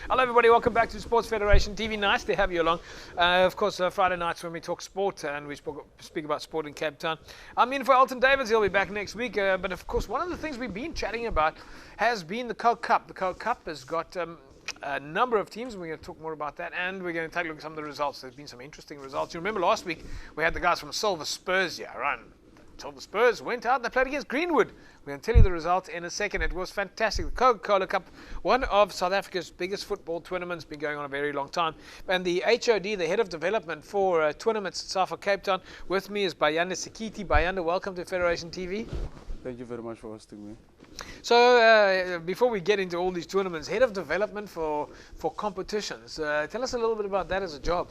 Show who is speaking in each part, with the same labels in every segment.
Speaker 1: Hello everybody, welcome back to Sports Federation TV. Nice to have you along. Of course, Friday nights when we talk sport and we speak about sport in Cape Town. I'm in for Elton Davids, he'll be back next week. But of course, one of the things we've been chatting about has been the Coke Cup. The Coke Cup has got a number of teams. We're going to talk more about that, and we're going to take a look at some of the results. There's been some interesting results. You remember last week we had the guys from Silver Spurs here, right? Silver Spurs went out, they played against Greenwood. We're going to tell you the results in a second. It was fantastic. The Coca-Cola Cup, one of South Africa's biggest football tournaments, been going on a very long time. And the HOD, the head of development for tournaments at South of Cape Town, with me is Bayanda Sikiti. Bayanda, welcome to Federation TV.
Speaker 2: Thank you very much for hosting me.
Speaker 1: So before we get into all these tournaments, head of development for competitions, tell us a little bit about that as a job.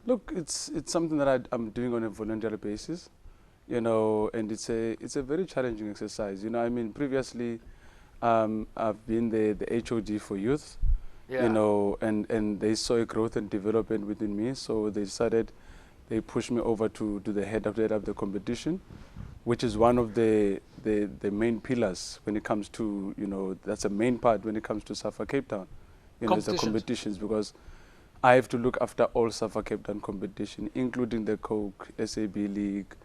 Speaker 2: Look, it's something that I'm doing on a voluntary basis. You know, and it's a very challenging exercise. You know, I mean, previously, I've been the HOD for youth. Yeah. You know, and they saw a growth and development within me, so they pushed me over to the head of the competition, which is one of the main pillars when it comes to, you know, that's a main part when it comes to South Cape Town. You know, the competitions, because I have to look after all South Cape Town competition, including the Coke, SAB League,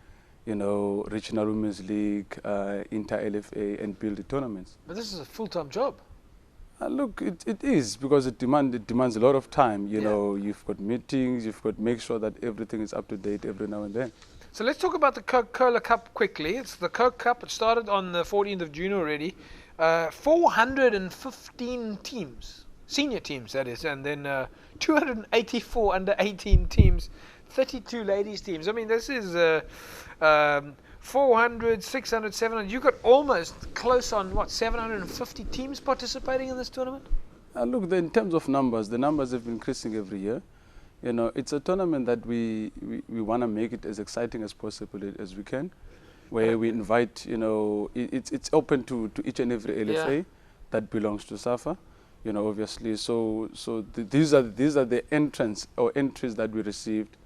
Speaker 2: you know, Regional Women's League, Inter-LFA, and build the tournaments.
Speaker 1: But this is a full-time job.
Speaker 2: Look, it is, because it demands a lot of time. You know, you've got meetings, you've got to make sure that everything is up to date every now and then.
Speaker 1: So let's talk about the Coca-Cola Cup quickly. It's the Coke Cup. It started on the 14th of June already. 415 teams, senior teams that is, and then 284 under 18 teams, 32 ladies teams. I mean, this is 400, 600, 700. You got almost close on, what, 750 teams participating in this tournament?
Speaker 2: Look, in terms of numbers, the numbers have been increasing every year. You know, it's a tournament that we want to make it as exciting as possible as we can, where we invite, you know, it's open to each and every LFA that belongs to SAFA, you know, obviously. So these are the entries that we received,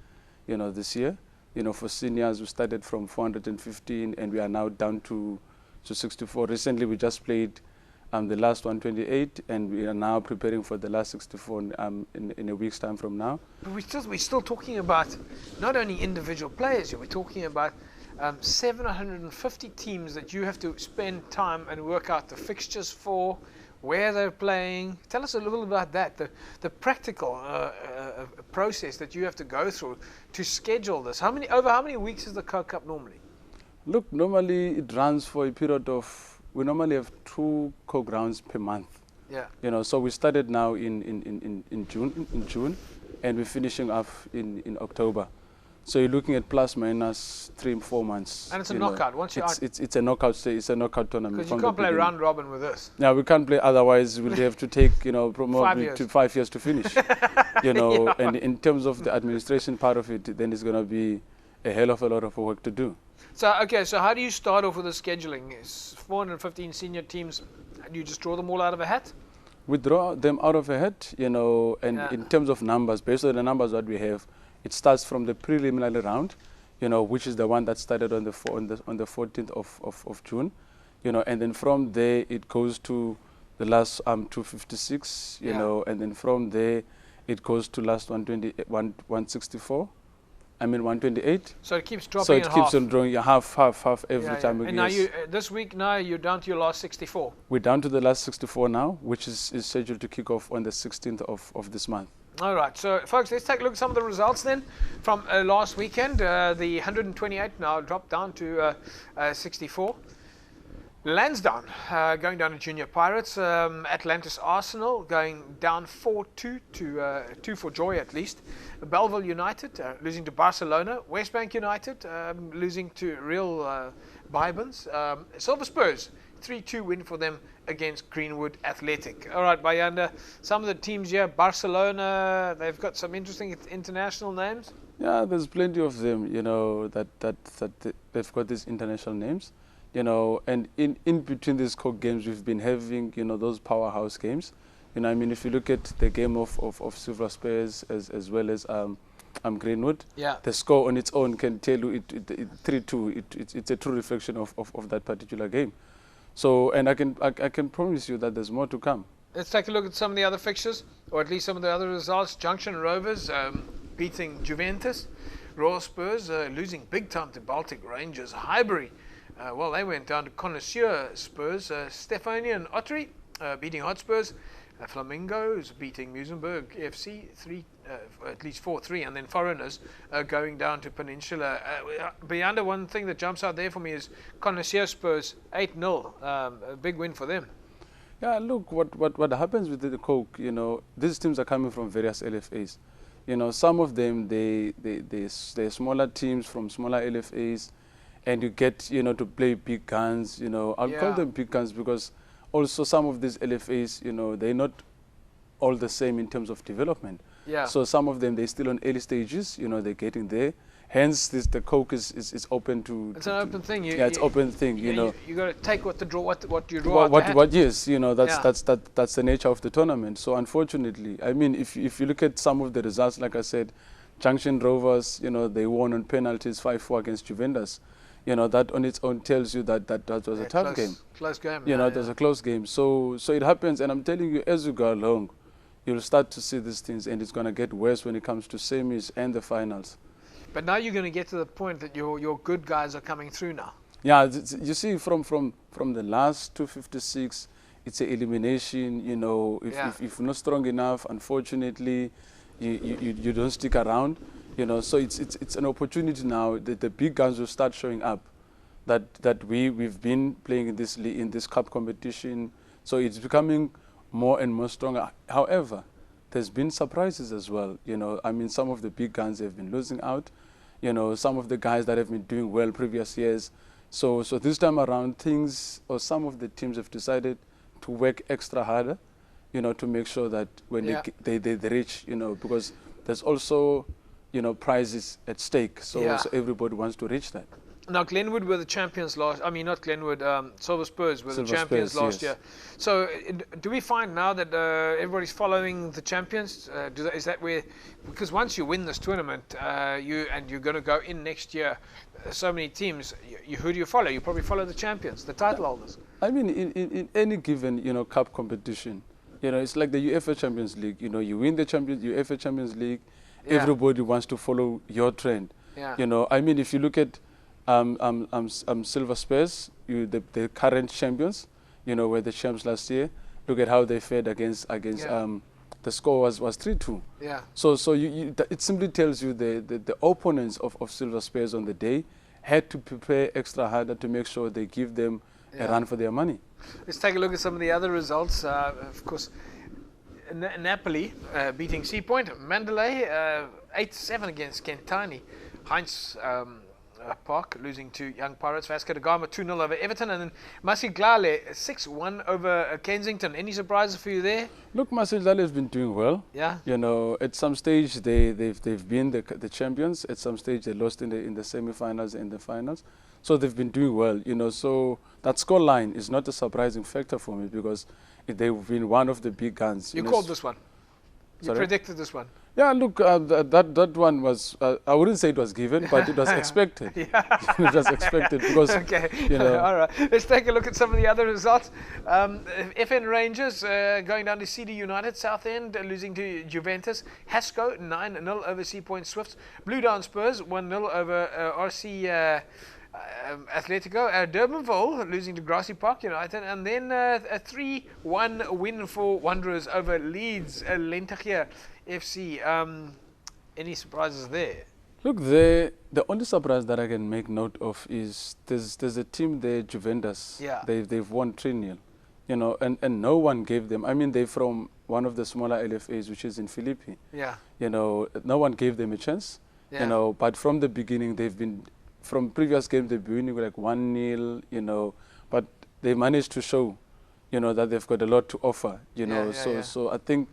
Speaker 2: you know, this year. You know, for seniors, we started from 415 and we are now down to 64. Recently, we just played the last 128, and we are now preparing for the last 64 in a week's time from now.
Speaker 1: But we're still talking about not only individual players, we're talking about 750 teams that you have to spend time and work out the fixtures for, where they're playing. Tell us a little about that, the practical process that you have to go through to schedule this. Over how many weeks is the Coke Cup normally?
Speaker 2: Look, normally it runs for a period of, we normally have 2 Coke rounds per month. Yeah. You know, so we started now in June, and we're finishing off in October. So you're looking at plus minus 3-4 months.
Speaker 1: And it's a knockout. Once you're out,
Speaker 2: it's a knockout. It's a knockout tournament.
Speaker 1: Because you can't play round robin with this.
Speaker 2: Yeah, we can't play. Otherwise, we'll have to take, you know, probably 5 years to finish. You know, yeah. And in terms of the administration part of it, then it's going to be a hell of a lot of work to do.
Speaker 1: So okay, so how do you start off with the scheduling? It's 415 senior teams. Do you just draw them all out of a hat?
Speaker 2: We draw them out of a hat, you know, and in terms of numbers, based on the numbers that we have, it starts from the preliminary round, you know, which is the one that started on the 14th of June, you know, and then from there it goes to the last 256, you know, and then from there it goes to last 164. I mean 128.
Speaker 1: So it keeps dropping.
Speaker 2: So it keeps on drawing half every time.
Speaker 1: And now this week you're down to your last 64.
Speaker 2: We're down to the last 64 now, which is scheduled to kick off on the 16th of this month. All
Speaker 1: right, so folks, let's take a look at some of the results then from last weekend. The 128 now dropped down to 64. Lansdowne going down to Junior Pirates. Atlantis Arsenal going down 4-2 to 2 for joy at least. Bellville United losing to Barcelona. West Bank United losing to Real Bibans. Silver Spurs 3-2 win for them against Greenwood Athletic. All right, Bayanda, some of the teams here, Barcelona, they've got some interesting international names.
Speaker 2: Yeah, there's plenty of them, you know, that they've got these international names, you know, and in between these Coke games, we've been having, you know, those powerhouse games. You know, I mean, if you look at the game of Silver Spurs as well as Greenwood, the score on its own can tell you 3-2. It's a true reflection of that particular game. So, and I can promise you that there's more to come.
Speaker 1: Let's take a look at some of the other fixtures, or at least some of the other results. Junction Rovers beating Juventus. Royal Spurs losing big time to Baltic Rangers. Highbury, well, they went down to Connoisseur Spurs. Stefania and Ottery beating Hotspurs. Flamingos beating Musenberg FC at least 4-3, and then Foreigners going down to Peninsula. Bayanda, one thing that jumps out there for me is Connoisseur Spurs 8-0, a big win for them.
Speaker 2: Yeah, look, what happens with the Coke, you know, these teams are coming from various LFAs. You know, some of them, they're smaller teams from smaller LFAs, and you get, you know, to play big guns, you know. I'll call them big guns because also some of these LFAs, you know, they're not all the same in terms of development.
Speaker 1: Yeah.
Speaker 2: So some of them, they're still on early stages, you know, they're getting there. Hence, the Coke is open to...
Speaker 1: It's an open thing.
Speaker 2: It's open thing, you know.
Speaker 1: You got to take what you draw
Speaker 2: Yes, you know, that's the nature of the tournament. So unfortunately, I mean, if you look at some of the results, like I said, Junction Rovers, you know, they won on penalties 5-4 against Juventus. You know, that on its own tells you that was a tough game.
Speaker 1: Close game.
Speaker 2: You know, it was a close game. So it happens, and I'm telling you, as you go along, you'll start to see these things, and it's going to get worse when it comes to semis and the finals.
Speaker 1: But now you're going to get to the point that your good guys are coming through now.
Speaker 2: Yeah, you see, from the last 256, it's an elimination. You know, if you're not strong enough, unfortunately, you don't stick around. You know, so it's an opportunity now that the big guns will start showing up. That we've been playing in this cup competition, so it's becoming more and more stronger. However, there's been surprises as well. You know, I mean, some of the big guns have been losing out. You know, some of the guys that have been doing well previous years. So this time around, some of the teams have decided to work extra harder, you know, to make sure that when they reach, you know, because there's also, you know, prizes at stake. So everybody wants to reach that.
Speaker 1: Now, Glenwood were the champions last. I mean, not Glenwood. Silver Spurs were the champions last year. So, do we find now that everybody's following the champions? Is that where? Because once you win this tournament, you're going to go in next year. So many teams. Who do you follow? You probably follow the champions, the title holders.
Speaker 2: I mean, in any given, you know, cup competition, you know, it's like the UEFA Champions League. You know, you win the UEFA Champions League, everybody wants to follow your trend.
Speaker 1: Yeah.
Speaker 2: You know, I mean, if you look at Silver Spurs, the current champions, you know, were the champs last year. Look at how they fared against the score was 3-2.
Speaker 1: Yeah.
Speaker 2: So it simply tells you the opponents of Silver Spurs on the day had to prepare extra harder to make sure they give them a run for their money.
Speaker 1: Let's take a look at some of the other results. Of course, Napoli beating Sea Point. Mandalay 8-7 against Kentani. Heinz Park losing to Young Pirates. Vasco da Gama 2-0 over Everton, and then Masiglale 6-1 over Kensington. Any surprises for you there?
Speaker 2: Look, Masiglale has been doing well.
Speaker 1: Yeah.
Speaker 2: You know, at some stage they've been the champions. At some stage they lost in the semi-finals and the finals. So they've been doing well. You know, so that scoreline is not a surprising factor for me because they've been one of the big guns.
Speaker 1: You called this one. You predicted this one.
Speaker 2: Yeah, look, that one was, I wouldn't say it was given, but it was expected. It was expected because, you know.
Speaker 1: All right, let's take a look at some of the other results. FN Rangers going down to CD United. Southend losing to Juventus. Hasco 9-0 over Sea Point Swifts. Blue Down Spurs 1-0 over RC Atletico. Durbanville losing to Grassy Park United, and then a 3-1 win for Wanderers over Leeds Lentegeur FC. Any surprises there?
Speaker 2: Look, the only surprise that I can make note of is there's a team there, Juventus.
Speaker 1: Yeah.
Speaker 2: They've won 3-0, you know, and no one gave them. I mean, they're from one of the smaller LFAs, which is in Philippi.
Speaker 1: Yeah.
Speaker 2: You know, no one gave them a chance. Yeah. You know, but from the beginning, from previous games, they've been winning like 1-0, you know, but they managed to show, you know, that they've got a lot to offer, you know. So I think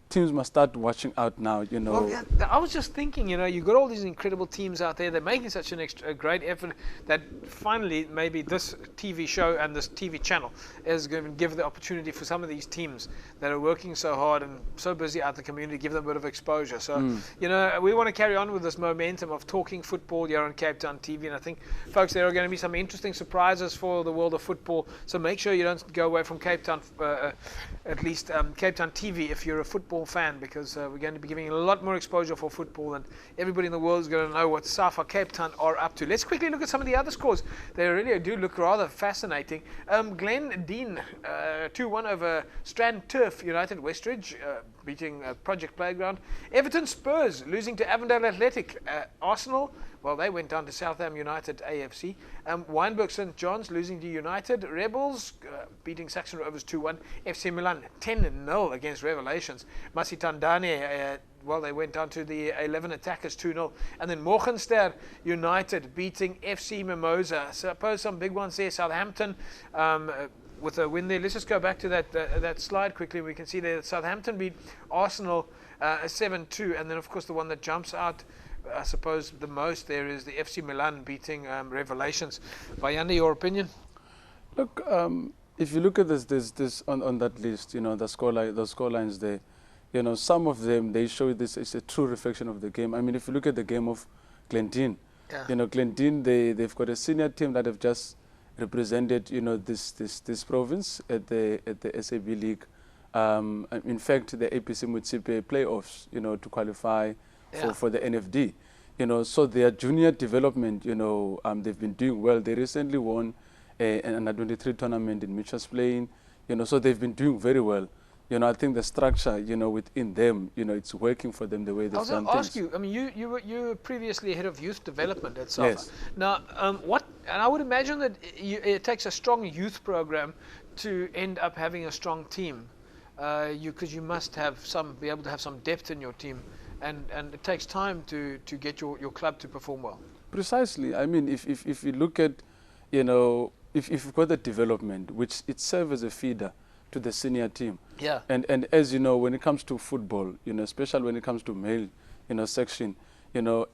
Speaker 2: teams must start watching out now, you know.
Speaker 1: Well, yeah, I was just thinking, you've got all these incredible teams out there. They're making such a great effort that finally maybe this TV show and this TV channel is going to give the opportunity for some of these teams that are working so hard and so busy out in the community, give them a bit of exposure. So, we want to carry on with this momentum of talking football here on Cape Town TV. And I think, folks, there are going to be some interesting surprises for the world of football. So make sure you don't go away from Cape Town, at least Cape Town TV, if you're a football fan, because we're going to be giving a lot more exposure for football, and everybody in the world is going to know what SAFA Cape Town are up to. Let's quickly look at some of the other scores. They really do look rather fascinating. Glen Dean 2-1 over Strand Turf United. Westridge beating Project Playground. Everton Spurs losing to Avondale Athletic. Arsenal, well, they went down to Southam United AFC. Wynberg St John's losing to United. Rebels beating Saxon Rovers 2-1. FC Milan 10-0 against Revelations. Masitandane, well, they went down to the 11 Attackers 2-0. And then Morgenster United beating FC Mimosa. So I suppose some big ones there. Southampton with a win there. Let's just go back to that slide quickly. We can see there that Southampton beat Arsenal 7-2. And then, of course, the one that jumps out, I suppose, the most there is the FC Milan beating Revelations. Bayanda, your opinion?
Speaker 2: Look, if you look at this on that list, the score lines there, some of them, they show this is a true reflection of the game. I mean, if you look at the game of Glendine, Glendine, they've got a senior team that have just represented, this province at the SAB League. In fact, the APC Mutsipe playoffs, to qualify for the NFD. So their junior development, they've been doing well. They recently won an under-23 tournament in Mitchell's playing, so they've been doing very well. I think the structure, within them, it's working for them the way they've done things. I was going to ask
Speaker 1: you, I mean, you were previously head of youth development at SAFA.
Speaker 2: Yes.
Speaker 1: Now, and I would imagine that it takes a strong youth program to end up having a strong team, because you must be able to have some depth in your team, and it takes time to get your club to perform well.
Speaker 2: Precisely. I mean, if you look at, if you've got the development, which it serves as a feeder to the senior team.
Speaker 1: Yeah.
Speaker 2: And as you know, when it comes to football, especially when it comes to male, section,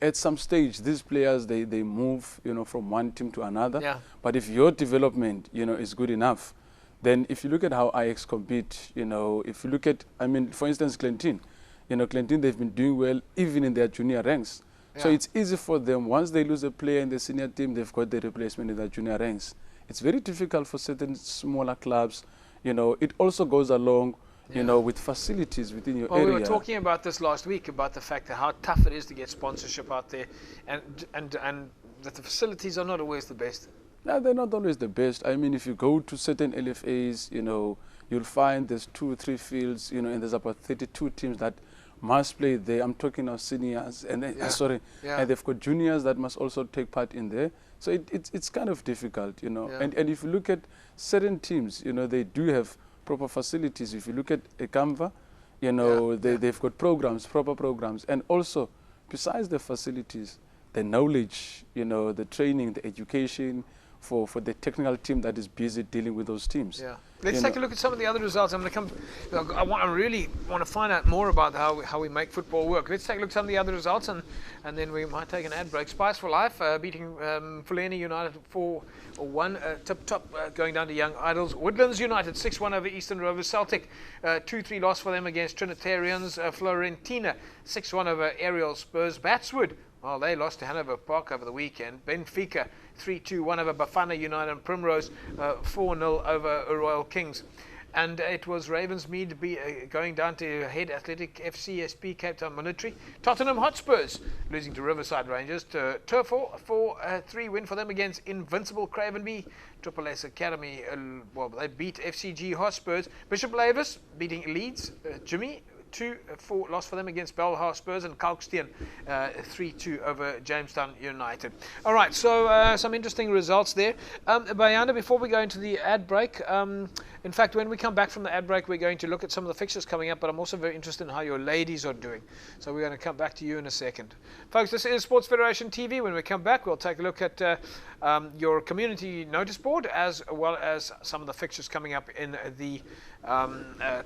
Speaker 2: at some stage, these players, they move, from one team to another.
Speaker 1: Yeah.
Speaker 2: But if your development, is good enough, then if you look at how Ajax compete, if you look at, I mean, for instance, Glendine, Glendine, they've been doing well even in their junior ranks. Yeah. So it's easy for them. Once they lose a player in the senior team, they've got the replacement in their junior ranks. It's very difficult for certain smaller clubs. It also goes along, with facilities within your area.
Speaker 1: We were talking about this last week, about the fact that how tough it is to get sponsorship out there, and that the facilities are not always the best.
Speaker 2: No, they're not always the best. I mean, if you go to certain LFAs, you'll find there's 2 or 3 fields, and there's about 32 teams that must play there. I'm talking of seniors, and then, and they've got juniors that must also take part in there. So it's kind of difficult, And if you look at certain teams, they do have proper facilities. If you look at Ekamva, they've got proper programs. And also, besides the facilities, the knowledge, the training, the education for the technical team that is busy dealing with those teams.
Speaker 1: Yeah. Let's take a look at some of the other results. I'm going to come. I really want to find out more about how we make football work. Let's take a look at some of the other results, and then we might take an ad break. Spice for Life beating Fulani United 4-1. Tip Top going down to Young Idols. Woodlands United 6-1 over Eastern Rovers. Celtic 2-3 loss for them against Trinitarians. Florentina 6-1 over Ariel Spurs. Batswood, well, they lost to Hanover Park over the weekend. Benfica 3-2-1 over Bafana United, and Primrose 4-0 over Royal Kings. And it was Ravensmead going down to Head Athletic FCSP Cape Town Military. Tottenham Hotspurs losing to Riverside Rangers. To Turfall 4-3 win for them against Invincible Cravenby. Triple S Academy, they beat FCG Hotspurs. Bishop Lavis beating Leeds. Jimmy 2-4 loss for them against Belhar Spurs, and Kalkstein 3-2 over Jamestown United. All right, so some interesting results there. Bayanda, before we go into the ad break, in fact, when we come back from the ad break, we're going to look at some of the fixtures coming up, but I'm also very interested in how your ladies are doing. So we're going to come back to you in a second. Folks, this is Sports Federation TV. When we come back, we'll take a look at your community notice board, as well as some of the fixtures coming up in the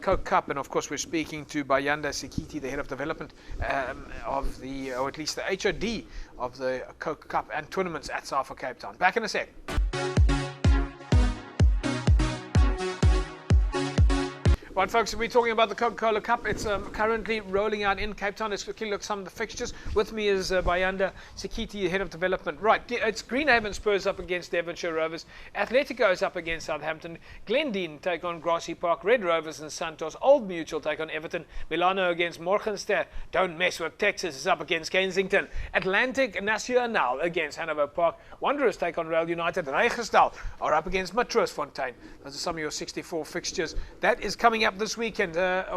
Speaker 1: Coke Cup. And of course, we're speaking to Bayanda Sikiti, the head of development of the, or at least the HOD of the Coke Cup and tournaments at SAFA Cape Town. Back in a sec. Right, folks, we're talking about the Coca-Cola Cup. It's currently rolling out in Cape Town. Let's quickly look at some of the fixtures. With me is Bayanda Sikiti, head of development. Right, it's Greenhaven Spurs up against Devonshire Rovers. Atletico is up against Southampton. Glendine take on Grassy Park. Red Rovers and Santos. Old Mutual take on Everton. Milano against Morgenster. Don't mess with Texas is up against Kensington. Atlantic Nacional against Hanover Park. Wanderers take on Real United. Reigerstal are up against Matroosfontein. Those are some of your 64 fixtures. That is coming up this weekend.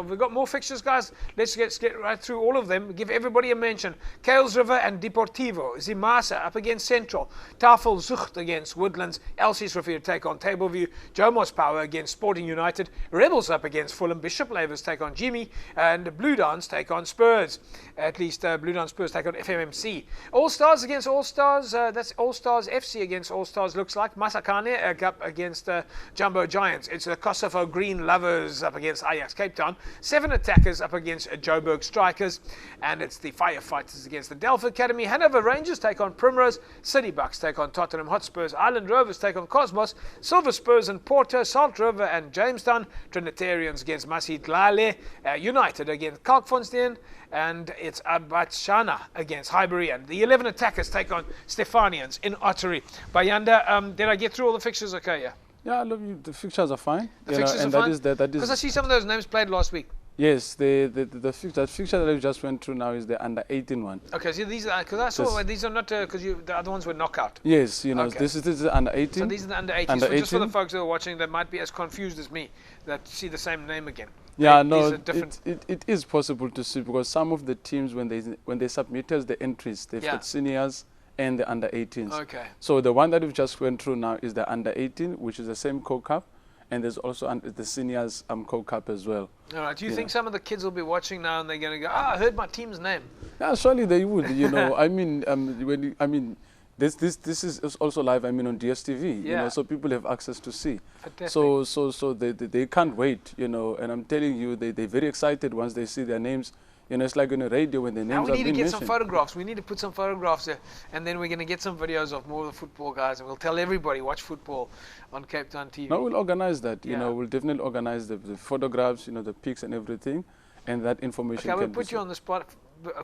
Speaker 1: We've got more fixtures, guys. Let's get right through all of them. Give everybody a mention. Kales River and Deportivo. Zimasa up against Central. Tafel Zucht against Woodlands. Elsie's Rivier take on Tableview. Jomos Power against Sporting United. Rebels up against Fulham. Bishop Lavers take on Jimmy. And Blue Dance take on Spurs. At least Blue Dance Spurs take on FMMC. All Stars against All Stars. That's All Stars FC against All Stars, looks like. Masakane Cup against Jumbo Giants. It's the Kosovo Green Lovers up against Ajax Cape Town. 7 Attackers up against Joburg Strikers. And it's the Firefighters against the Delphi Academy. Hanover Rangers take on Primrose. City Bucks take on Tottenham Hotspurs. Island Rovers take on Cosmos. Silver Spurs and Porto. Salt River and Jamestown. Trinitarians against Masidlale. United against Kalkfontein. And it's Abatshana against Highbury. And the 11 Attackers take on Stefanians in Ottery. Bayanda, did I get through all the fixtures okay? Yeah.
Speaker 2: Yeah, look, the fixtures are fine.
Speaker 1: The fixtures are fine?
Speaker 2: That is.
Speaker 1: Because I see some of those names played last week.
Speaker 2: Yes, the fixture that we just went through now is the under 18 one.
Speaker 1: Okay, so these are, because I saw these are not, because the other ones were knockout.
Speaker 2: Yes, you know,
Speaker 1: Okay.
Speaker 2: This is the under 18.
Speaker 1: So these are the under 18s. So just for the folks who are watching that might be as confused as me, that see the same name again.
Speaker 2: Yeah,
Speaker 1: These
Speaker 2: no,
Speaker 1: are different.
Speaker 2: it is possible to see, because some of the teams, when they submitted the entries, they've got seniors and the under 18s.
Speaker 1: Okay.
Speaker 2: So the one that we've just went through now is the under 18, which is the same Coke Cup, and there's also the seniors Coke Cup as well.
Speaker 1: All right. Do you think some of the kids will be watching now and they're going to go, I heard my team's name?
Speaker 2: Yeah, surely they would. You know, I mean, this is also live. I mean, on DSTV. You know, so people have access to see.
Speaker 1: Fantastic.
Speaker 2: So they can't wait. You know, and I'm telling you, they're very excited once they see their names. You know, it's like on the radio when the names are being mentioned.
Speaker 1: We need to get some photographs. We need to put some photographs there. And then we're going to get some videos of more of the football guys. And we'll tell everybody, watch football on Cape Town TV.
Speaker 2: No, we'll organize that. You know, we'll definitely organize the photographs, you know, the pics and everything. And that information
Speaker 1: Okay, we'll put you on the spot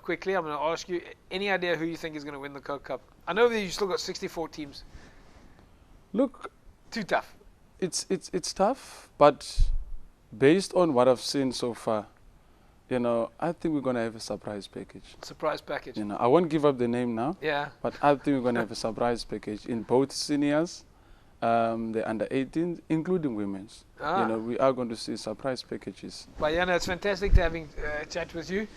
Speaker 1: quickly. I'm going to ask you, any idea who you think is going to win the Coke Cup? I know that you've still got 64 teams.
Speaker 2: Look.
Speaker 1: Too tough.
Speaker 2: It's tough, but based on what I've seen so far, you know, I think we're going to have a surprise package.
Speaker 1: Surprise package.
Speaker 2: You know, I won't give up the name now.
Speaker 1: Yeah.
Speaker 2: But I think we're going to have a surprise package in both seniors, the under 18s, including women's. You know, we are going to see surprise packages.
Speaker 1: Bayanda, it's fantastic to having a chat with you.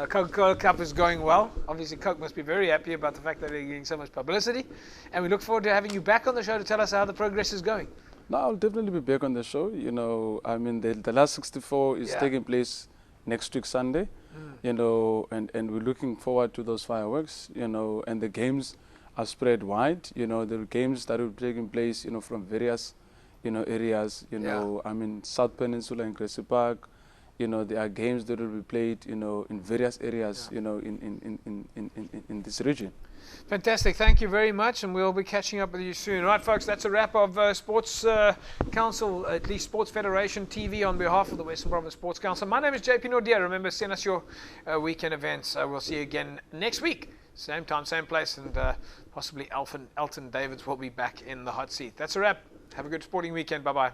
Speaker 1: Coca-Cola Cup is going well. Obviously, Coke must be very happy about the fact that they're getting so much publicity. And we look forward to having you back on the show to tell us how the progress is going.
Speaker 2: No, I'll definitely be back on the show. You know, I mean, the last 64 is taking place next week Sunday, you know, and we're looking forward to those fireworks, you know, and the games are spread wide, you know, the games that will be taking place, you know, from various, you know, areas, you know, I mean, South Peninsula and Grassy Park, you know, there are games that will be played, you know, in various areas, you know, in this region.
Speaker 1: Fantastic. Thank you very much, and we'll be catching up with you soon. Right, folks, that's a wrap of Sports Council, at least Sports Federation TV on behalf of the Western Province Sports Council. My name is JP Nordia. Remember, send us your weekend events. We'll see you again next week. Same time, same place, and possibly Elton Davids will be back in the hot seat. That's a wrap. Have a good sporting weekend. Bye-bye.